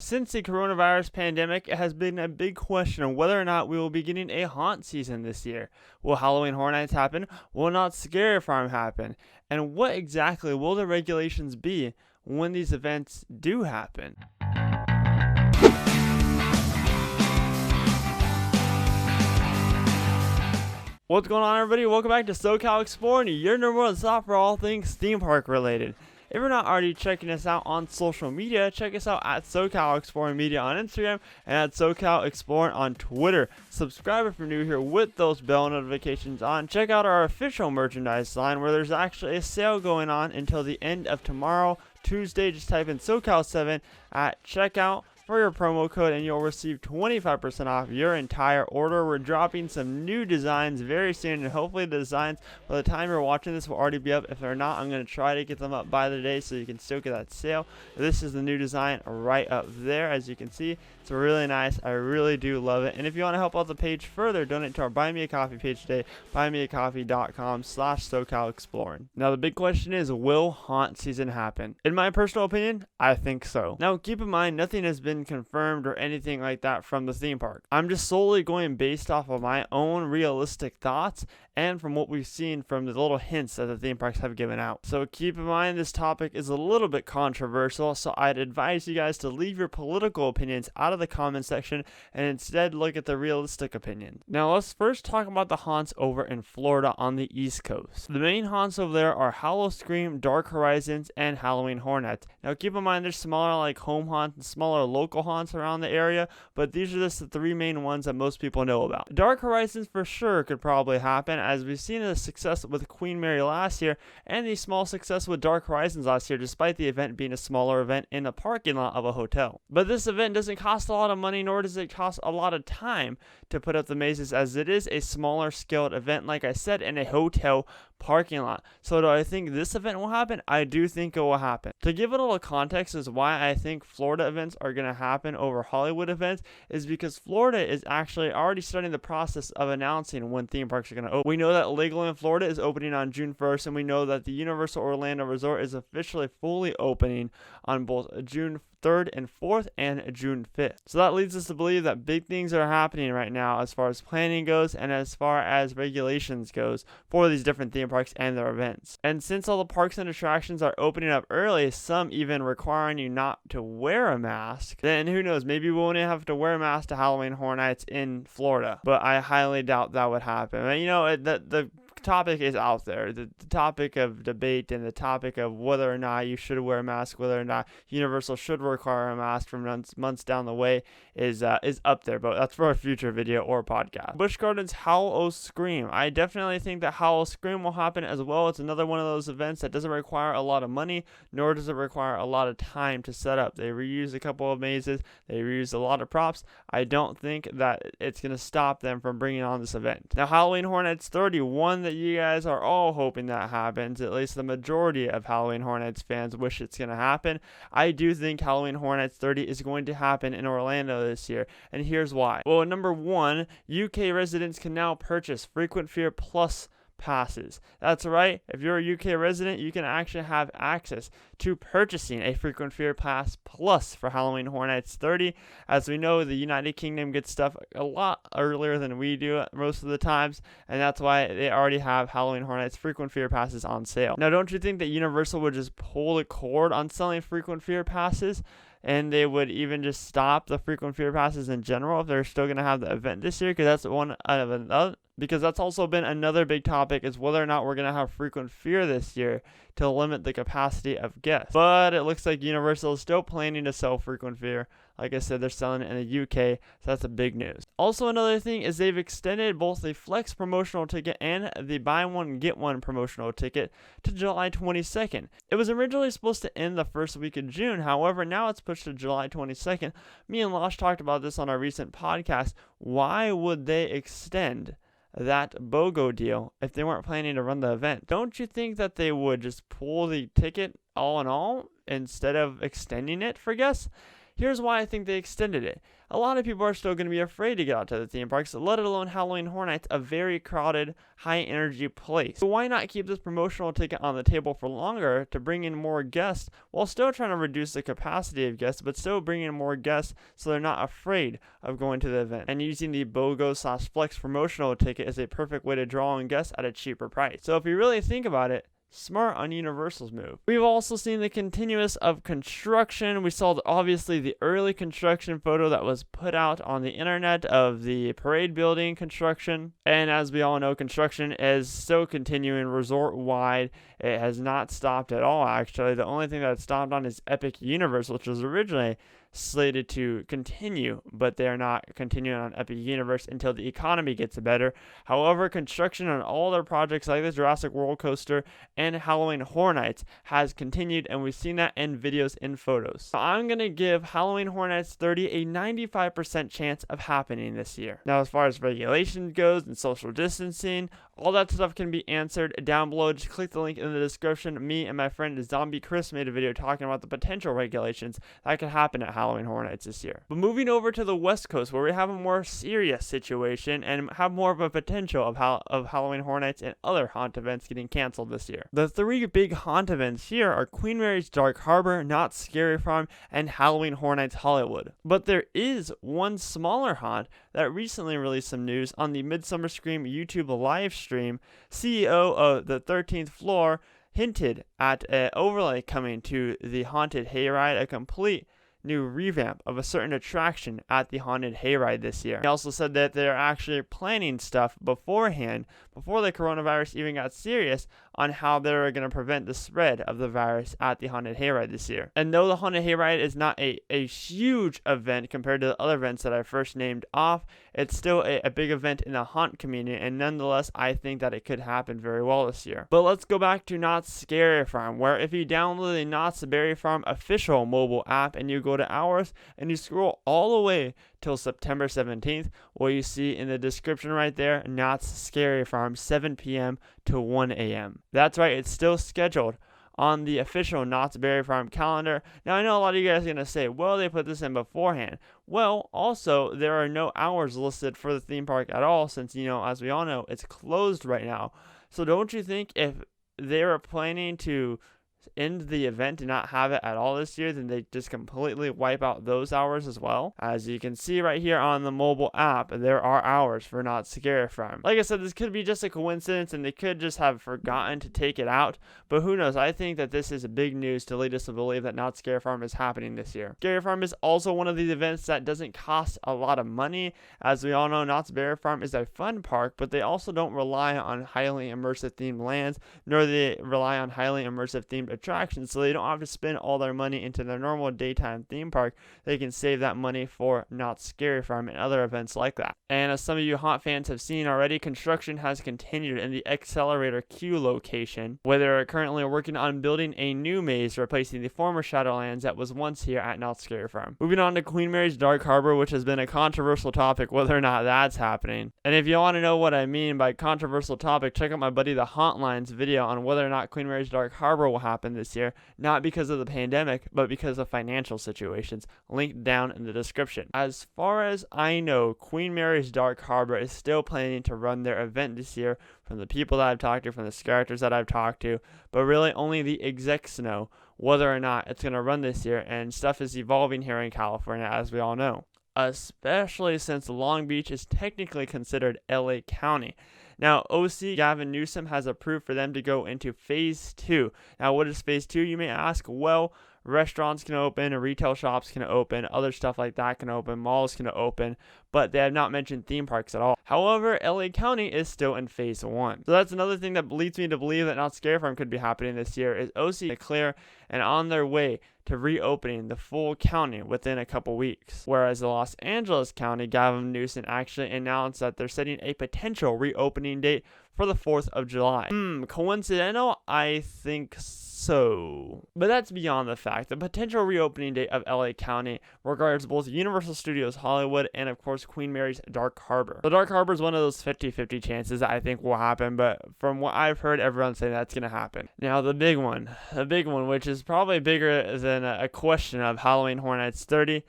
Since the coronavirus pandemic, it has been a big question on whether or not we will be getting a haunt season this year. Will Halloween Horror Nights happen? Will Knott's Scary Farm happen? And what exactly will the regulations be when these events do happen? What's going on, everybody? Welcome back to SoCal Exploring, your number one stop for all things theme park related. If you're not already checking us out on social media, check us out at SoCal Exploring Media on Instagram and at SoCal Exploring on Twitter. Subscribe if you're new here with those bell notifications on. Check out our official merchandise line where there's actually a sale going on until the end of tomorrow, Tuesday. Just type in SoCal7 at checkout for your promo code and you'll receive 25% off your entire order. We're dropping some new designs very soon, and hopefully the designs by the time you're watching this will already be up. If they're not, I'm going to try to get them up by the day so you can still get that sale. This is the new design right up there, as you can see. It's really nice. I really do love it. And if you want to help out the page further, donate to our Buy Me a Coffee page today, buymeacoffee.com/SoCalExploring. Now the big question is, will haunt season happen? In my personal opinion, I think so. Now keep in mind, nothing has been confirmed or anything like that from the theme park. I'm just solely going based off of my own realistic thoughts and from what we've seen from the little hints that the theme parks have given out. So keep in mind, this topic is a little bit controversial, so I'd advise you guys to leave your political opinions out of the comment section and instead look at the realistic opinion. Now let's first talk about the haunts over in Florida on the East Coast. The main haunts over there are Howl-O-Scream, Dark Horizons, and Halloween Horror Nights. Now keep in mind, there's smaller like home haunts and smaller local haunts around the area, but these are just the three main ones that most people know about. Dark Horizons for sure could probably happen, as we've seen the success with Queen Mary last year and the small success with Dark Horizons last year, despite the event being a smaller event in a parking lot of a hotel. But this event doesn't cost a lot of money, nor does it cost a lot of time to put up the mazes, as it is a smaller scaled event, like I said, in a hotel parking lot. So do I think this event will happen? I do think it will happen. To give it a little context is why I think Florida events are going to happen over Hollywood events, is because Florida is actually already starting the process of announcing when theme parks are going to open. We know that Legoland Florida is opening on June 1st, and we know that the Universal Orlando Resort is officially fully opening on both June 3rd and 4th and June 5th. So that leads us to believe that big things are happening right now as far as planning goes and as far as regulations goes for these different theme parks and their events. And since all the parks and attractions are opening up early, some even requiring you not to wear a mask, then who knows, maybe we won't even have to wear a mask to Halloween Horror Nights in Florida. But I highly doubt that would happen. And, the topic is out there. The topic of debate and the topic of whether or not you should wear a mask, whether or not Universal should require a mask from months down the way is up there, but that's for a future video or podcast. Busch Gardens Howl-O-Scream. I definitely think that Howl-O-Scream will happen as well. It's another one of those events that doesn't require a lot of money, nor does it require a lot of time to set up. They reuse a couple of mazes, they reuse a lot of props. I don't think that it's going to stop them from bringing on this event. Now Halloween Horror Nights 31 that you guys are all hoping that happens, at least the majority of Halloween Horror Nights fans wish it's going to happen. I do think Halloween Horror Nights 30 is going to happen in Orlando this year, and here's why. Well, number one, UK residents can now purchase Frequent Fear Plus passes. That's right, if you're a UK resident, you can actually have access to purchasing a Frequent Fear Pass Plus for Halloween Horror Nights 30. As we know, the United Kingdom gets stuff a lot earlier than we do most of the times, and that's why they already have Halloween Horror Nights Frequent Fear Passes on sale. Now, don't you think that Universal would just pull the cord on selling Frequent Fear Passes, and they would even just stop the Frequent Fear Passes in general if they're still going to have the event this year? Because that's one out of another. Because that's also been another big topic, is whether or not we're going to have Frequent Fear this year to limit the capacity of guests. But it looks like Universal is still planning to sell Frequent Fear. Like I said, they're selling it in the UK, so that's a big news. Also, another thing is they've extended both the Flex promotional ticket and the Buy One Get One promotional ticket to July 22nd. It was originally supposed to end the first week of June, however, now it's pushed to July 22nd. Me and Losh talked about this on our recent podcast. Why would they extend that BOGO deal if they weren't planning to run the event? Don't you think that they would just pull the ticket all in all instead of extending it for guests? Here's why I think they extended it. A lot of people are still going to be afraid to get out to the theme parks, let alone Halloween Horror Nights, a very crowded, high-energy place. So why not keep this promotional ticket on the table for longer to bring in more guests while still trying to reduce the capacity of guests, but still bring in more guests so they're not afraid of going to the event? And using the BOGO/Flex promotional ticket is a perfect way to draw in guests at a cheaper price. So if you really think about it, smart on Universal's move. We've also seen the continuous of construction. We saw obviously the early construction photo that was put out on the internet of the parade building construction. And as we all know, construction is still continuing resort wide. It has not stopped at all, actually. The only thing that stopped on is Epic Universe, which was originally slated to continue, but they're not continuing on Epic Universe until the economy gets better. However, construction on all their projects like the Jurassic World Coaster and Halloween Horror Nights has continued, and we've seen that in videos and photos. So I'm going to give Halloween Horror Nights 30 a 95% chance of happening this year. Now, as far as regulation goes and social distancing, all that stuff can be answered down below. Just click the link in the description. Me and my friend Zombie Chris made a video talking about the potential regulations that could happen at Halloween Horror Nights this year. But moving over to the West Coast, where we have a more serious situation and have more of a potential of Halloween Horror Nights and other haunt events getting canceled this year. The three big haunt events here are Queen Mary's Dark Harbor, Knott's Scary Farm, and Halloween Horror Nights Hollywood. But there is one smaller haunt that recently released some news on the Midsummer Scream YouTube live stream. CEO of the 13th Floor hinted at an overlay coming to the Haunted Hayride, a complete new revamp of a certain attraction at the Haunted Hayride this year. He also said that they're actually planning stuff beforehand, before the coronavirus even got serious, on how they're going to prevent the spread of the virus at the Haunted Hayride this year. And though the Haunted Hayride is not a huge event compared to the other events that I first named off, it's still a big event in the haunt community, and nonetheless, I think that it could happen very well this year. But let's go back to Knott's Scary Farm, where if you download the Knott's Scary Farm official mobile app and you go to hours and you scroll all the way till September 17th, what you see in the description right there, Knott's Scary Farm, 7 p.m. to 1 a.m. That's right, it's still scheduled on the official Knott's Berry Farm calendar. Now, I know a lot of you guys are going to say, well, they put this in beforehand. Well, also, there are no hours listed for the theme park at all, since, as we all know, it's closed right now. So don't you think if they were planning to end the event and not have it at all this year, then they just completely wipe out those hours as well? As you can see right here on the mobile app, there are hours for Knott's Scary Farm. Like I said, this could be just a coincidence and they could just have forgotten to take it out, but who knows? I think that this is big news to lead us to believe that Knott's Scary Farm is happening this year. Scary Farm is also one of these events that doesn't cost a lot of money. As we all know, Knott's Berry Farm is a fun park, but they also don't rely on highly immersive themed lands, nor do they rely on highly immersive themed attractions, so they don't have to spend all their money into their normal daytime theme park. They can save that money for Knott's Scary Farm and other events like that. And as some of you haunt fans have seen already, construction has continued in the Accelerator Q location, where they're currently working on building a new maze replacing the former Shadowlands that was once here at Knott's Scary Farm. Moving on to Queen Mary's Dark Harbor, which has been a controversial topic whether or not that's happening. And if you want to know what I mean by controversial topic, check out my buddy the Hauntline's video on whether or not Queen Mary's Dark Harbor will happen this year, not because of the pandemic, but because of financial situations, linked down in the description. As far as I know, Queen Mary's Dark Harbor is still planning to run their event this year, from the people that I've talked to, from the characters that I've talked to, but really only the execs know whether or not it's going to run this year, and stuff is evolving here in California, as we all know, especially since Long Beach is technically considered LA County. Now, OC Gavin Newsom has approved for them to go into Phase 2. Now, what is Phase 2, you may ask? Well, restaurants can open, retail shops can open, other stuff like that can open, malls can open, but they have not mentioned theme parks at all. However, LA County is still in Phase 1. So that's another thing that leads me to believe that Knott's Scary Farm could be happening this year, is OC clear and on their way to reopening the full county within a couple weeks. Whereas the Los Angeles County, Gavin Newsom actually announced that they're setting a potential reopening date for the 4th of July. Coincidental? I think so. But that's beyond the fact. The potential reopening date of LA County regards both Universal Studios Hollywood and, of course, Queen Mary's Dark Harbor. The Dark Harbor is one of those 50-50 chances that I think will happen, but from what I've heard, everyone's saying that's going to happen. Now, the big one, which is is probably bigger than a question of Halloween Horror Nights 30,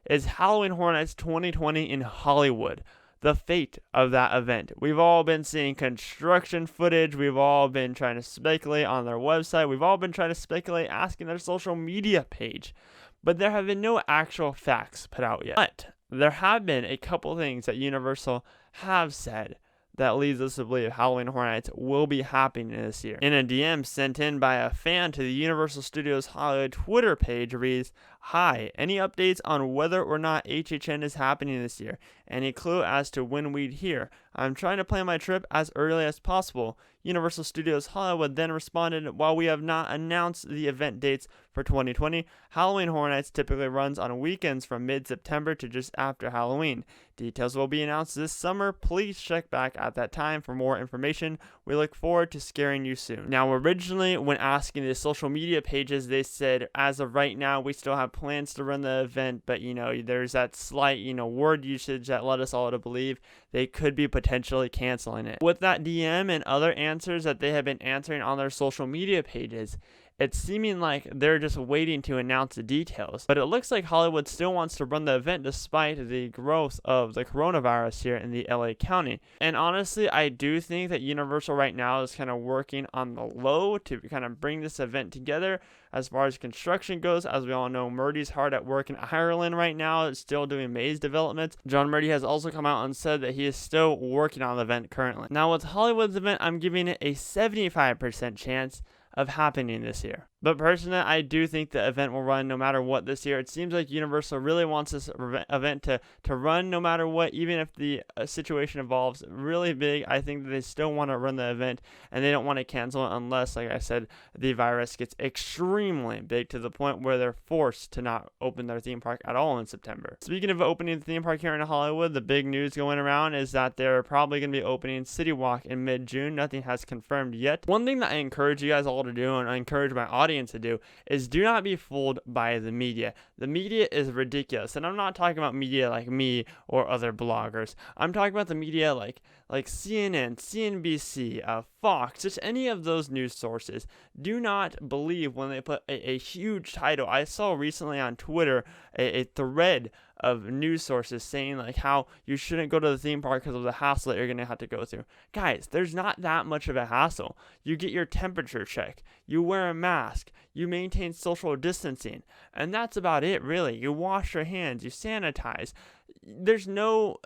is Halloween Horror Nights 2020 in Hollywood. The fate of that event. We've all been seeing construction footage. We've all been trying to speculate on their website. We've all been trying to speculate asking their social media page. But there have been no actual facts put out yet. But there have been a couple things that Universal have said that leads us to believe Halloween Horror Nights will be happening this year. In a DM sent in by a fan to the Universal Studios Hollywood Twitter page reads, "Hi, any updates on whether or not HHN is happening this year? Any clue as to when we'd hear? I'm trying to plan my trip as early as possible." Universal Studios Hollywood then responded, "While we have not announced the event dates for 2020, Halloween Horror Nights typically runs on weekends from mid-September to just after Halloween. Details will be announced this summer. Please check back at that time for more information. We look forward to scaring you soon." Now, originally, when asking the social media pages, they said, as of right now, we still have plans to run the event, but, there's that slight, word usage that led us all to believe they could be potentially canceling it. With that DM and other answers that they have been answering on their social media pages, it's seeming like they're just waiting to announce the details. But it looks like Hollywood still wants to run the event despite the growth of the coronavirus here in the LA County. And honestly, I do think that Universal right now is kind of working on the low to kind of bring this event together. As far as construction goes, as we all know, Murdy's hard at work in Ireland right now. It's still doing maze developments. John Murdy has also come out and said that he is still working on the event currently. Now with Hollywood's event, I'm giving it a 75% chance of happening this year. But personally, I do think the event will run no matter what this year. It seems like Universal really wants this event to run no matter what, even if the situation evolves really big. I think that they still want to run the event, and they don't want to cancel it unless, like I said, the virus gets extremely big to the point where they're forced to not open their theme park at all in September. Speaking of opening the theme park here in Hollywood, the big news going around is that they're probably going to be opening City Walk in mid-June. Nothing has confirmed yet. One thing that I encourage you guys all to do, and I encourage my audience to do, is do not be fooled by the media. The media is ridiculous, and I'm not talking about media like me or other bloggers. I'm talking about the media like CNN, CNBC, Fox, just any of those news sources. Do not believe when they put a huge title. I saw recently on Twitter a thread of news sources saying like how you shouldn't go to the theme park because of the hassle that you're going to have to go through. Guys, there's not that much of a hassle. You get your temperature check, you wear a mask, you maintain social distancing, and that's about it really. You wash your hands, you sanitize. There's no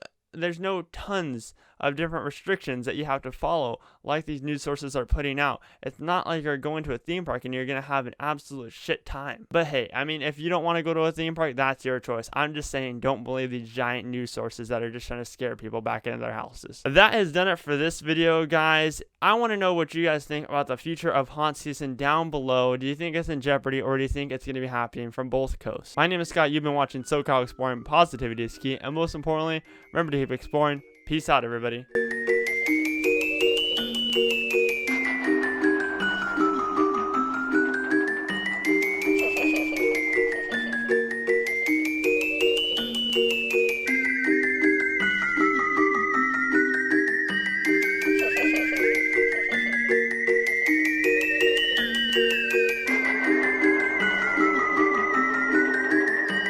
tons of different restrictions that you have to follow like these news sources are putting out. It's not like you're going to a theme park and you're going to have an absolute shit time. But hey, I mean, if you don't want to go to a theme park, that's your choice. I'm just saying, don't believe these giant news sources that are just trying to scare people back into their houses. That has done it for this video, guys. I want to know what you guys think about the future of haunt season down below. Do you think it's in jeopardy, or do you think it's going to be happening from both coasts? My name is Scott. You've been watching SoCal Exploring. Positivity is key, and most importantly, remember to keep exploring. Peace out, everybody.